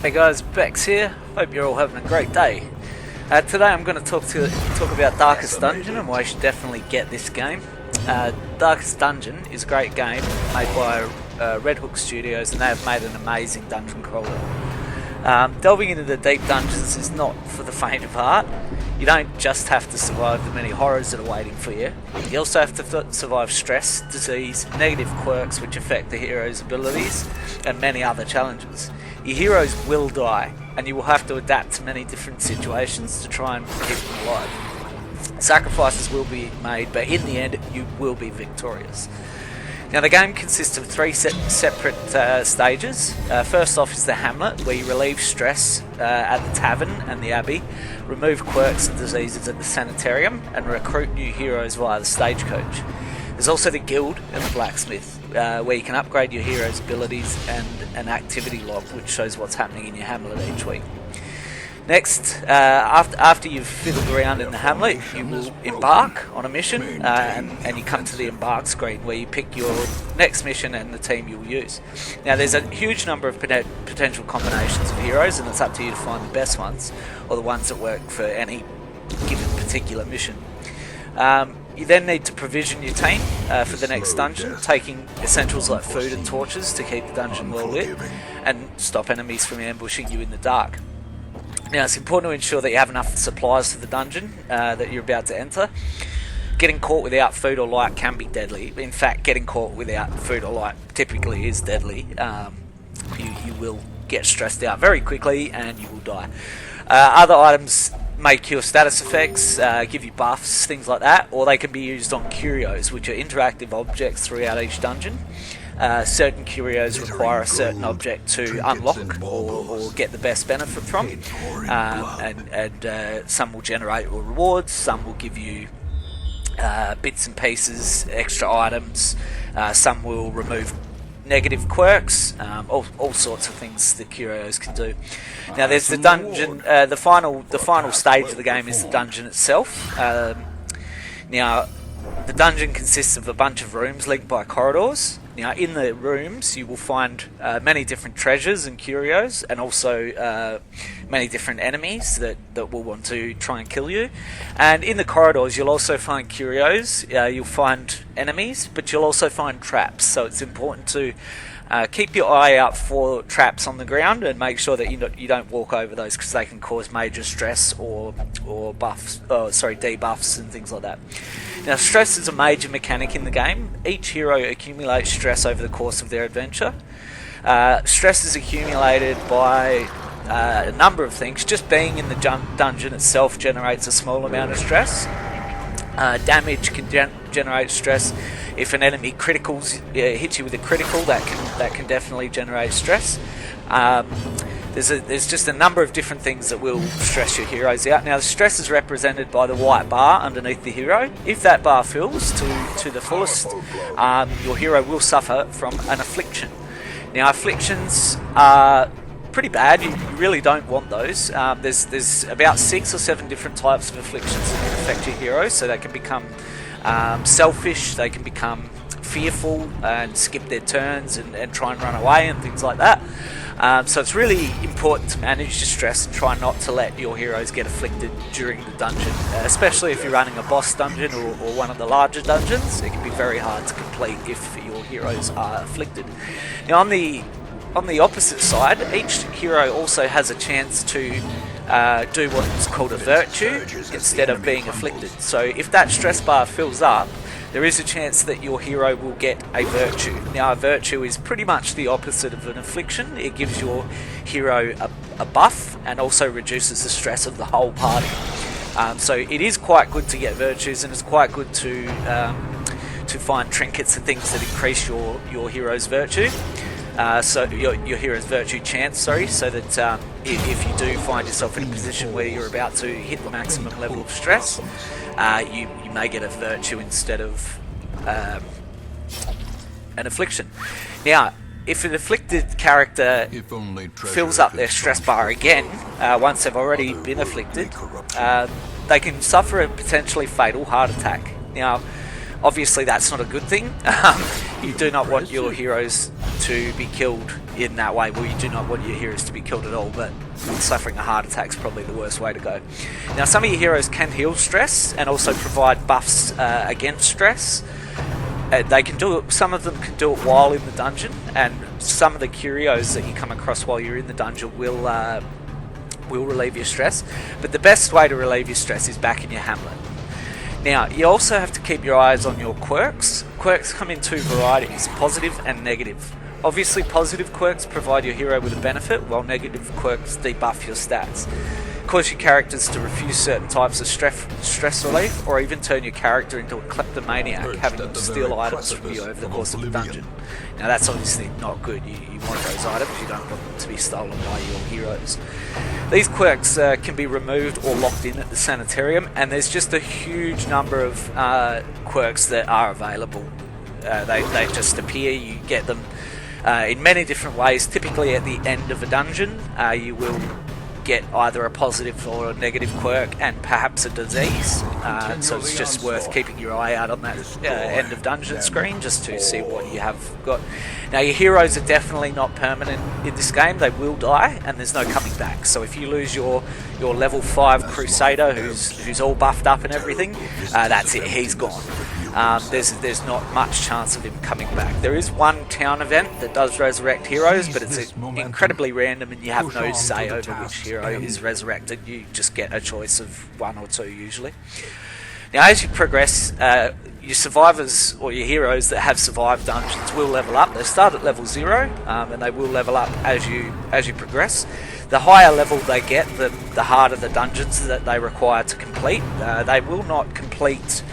Hey guys, Bex here. Hope you're all having a great day. Today I'm going to talk about Darkest Dungeon and why you should definitely get this game. Darkest Dungeon is a great game made by Red Hook Studios, and they have made an amazing dungeon crawler. Delving into the deep dungeons is not for the faint of heart. You don't just have to survive the many horrors that are waiting for you. You also have to survive stress, disease, negative quirks which affect the hero's abilities, and many other challenges. Your heroes will die, and you will have to adapt to many different situations to try and keep them alive. Sacrifices will be made, but in the end you will be victorious. Now the game consists of three separate stages. First off is the Hamlet, where you relieve stress at the tavern and the abbey, remove quirks and diseases at the sanitarium, and recruit new heroes via the stagecoach. There's also the Guild and the Blacksmith, where you can upgrade your hero's abilities, and an activity log which shows what's happening in your Hamlet each week. Next, after you've fiddled around in the Hamlet, you will embark on a mission, and you come to the embark screen where you pick your next mission and the team you'll use. Now there's a huge number of potential combinations of heroes, and it's up to you to find the best ones, or the ones that work for any given particular mission. You then need to provision your team for the next dungeon, taking essentials like food and torches to keep the dungeon well lit and stop enemies from ambushing you in the dark. Now it's important to ensure that you have enough supplies for the dungeon that you're about to enter. Getting caught without food or light can be deadly. In fact, getting caught without food or light typically is deadly. You will get stressed out very quickly and you will die. Other items may cure status effects, give you buffs, things like that, or they can be used on curios, which are interactive objects throughout each dungeon. Certain curios require a certain object to unlock or get the best benefit from, and some will generate rewards, some will give you bits and pieces, extra items, some will remove negative quirks, all sorts of things the curios can do. Now there's the dungeon, the final stage of the game is the dungeon itself. Now the dungeon consists of a bunch of rooms linked by corridors. Now in the rooms you will find many different treasures and curios, and also many different enemies that will want to try and kill you. And in the corridors you'll also find curios, you'll find enemies, but you'll also find traps. So it's important to keep your eye out for traps on the ground and make sure that you don't walk over those, because they can cause major stress or debuffs and things like that. Now stress is a major mechanic in the game. Each hero accumulates stress over the course of their adventure. Stress is accumulated by a number of things. Just being in the dungeon itself generates a small amount of stress. Damage can generate stress. If an enemy hits you with a critical, that can definitely generate stress. There's just a number of different things that will stress your heroes out. Now the stress is represented by the white bar underneath the hero. If that bar fills to the fullest, your hero will suffer from an affliction. Now afflictions are pretty bad. You really don't want those. There's about 6 or 7 different types of afflictions that can affect your heroes. So they can become selfish, they can become fearful and skip their turns and try and run away and things like that. So it's really important to manage your stress and try not to let your heroes get afflicted during the dungeon, especially if you're running a boss dungeon or one of the larger dungeons. It can be very hard to complete if your heroes are afflicted. Now on the opposite side, each hero also has a chance to do what's called a virtue instead of being afflicted. So if that stress bar fills up, there is a chance that your hero will get a virtue. Now a virtue is pretty much the opposite of an affliction. It gives your hero a buff and also reduces the stress of the whole party. So it is quite good to get virtues, and it's quite good to find trinkets and things that increase your hero's virtue. So your hero's virtue chance, so that if you do find yourself in a position where you're about to hit the maximum level of stress, you may get a virtue instead of an affliction. Now, if an afflicted character fills up their stress bar again, once they've already been afflicted, they can suffer a potentially fatal heart attack. Now, obviously that's not a good thing. You do not want your heroes to be killed in that way. Well, you do not want your heroes to be killed at all, but suffering a heart attack is probably the worst way to go. Now, some of your heroes can heal stress and also provide buffs against stress. They can do it. Some of them can do it while in the dungeon, and some of the curios that you come across while you're in the dungeon will relieve your stress. But the best way to relieve your stress is back in your hamlet. Now, you also have to keep your eyes on your quirks. Quirks come in two varieties, positive and negative. Obviously, positive quirks provide your hero with a benefit, while negative quirks debuff your stats. Cause your characters to refuse certain types of stress relief, or even turn your character into a kleptomaniac, having them steal items from you over the course of the dungeon. Now, that's obviously not good. You want those items, you don't want them to be stolen by your heroes. These quirks can be removed or locked in at the sanitarium, and there's just a huge number of quirks that are available. They just appear, you get them in many different ways. Typically at the end of a dungeon, you will get either a positive or a negative quirk and perhaps a disease, so it's just worth keeping your eye out on that end of dungeon screen just to see what you have got. Now, your heroes are definitely not permanent in this game. They will die and there's no coming back. So if you lose your level 5 Crusader who's all buffed up and everything, that's it, he's gone. There's not much chance of him coming back. There is one town event that does resurrect heroes, but it's incredibly random and you have no say over which hero is resurrected. You just get a choice of one or two usually. Now, as you progress, your survivors or your heroes that have survived dungeons will level up. They start at level 0 and they will level up as you progress. The higher level they get, the harder the dungeons that they require to complete. They will not complete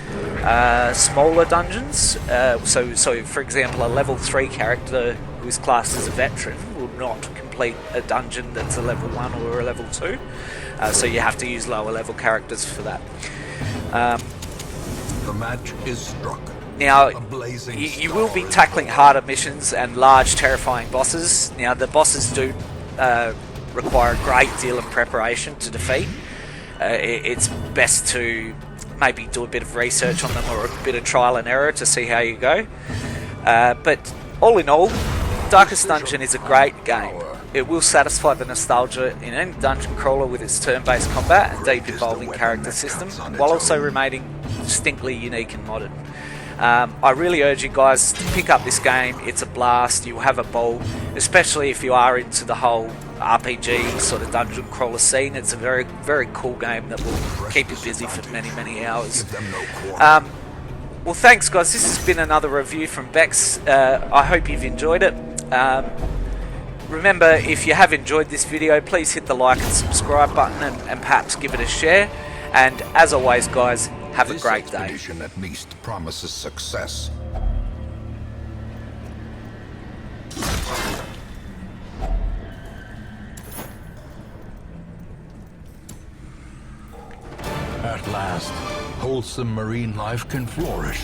smaller dungeons. So for example, a level 3 character who is classed as a veteran will not complete a dungeon that's a level 1 or a level 2. So you have to use lower level characters for that. The match is struck. Now, you will be tackling harder missions and large, terrifying bosses. Now, the bosses do require a great deal of preparation to defeat. It's best to maybe do a bit of research on them or a bit of trial and error to see how you go. But all in all, Darkest Dungeon is a great game. It will satisfy the nostalgia in any dungeon crawler with its turn-based combat and deep evolving character system, while also remaining distinctly unique and modern. I really urge you guys to pick up this game. It's a blast. You'll have a ball, especially if you are into the whole RPG sort of dungeon crawler scene. It's a very, very cool game that will keep you busy for many, many hours. Well, thanks guys. This has been another review from Bex. I hope you've enjoyed it. Remember, if you have enjoyed this video, please hit the like and subscribe button and perhaps give it a share. And as always guys, have a great day. This expedition at least promises success. At last, wholesome marine life can flourish.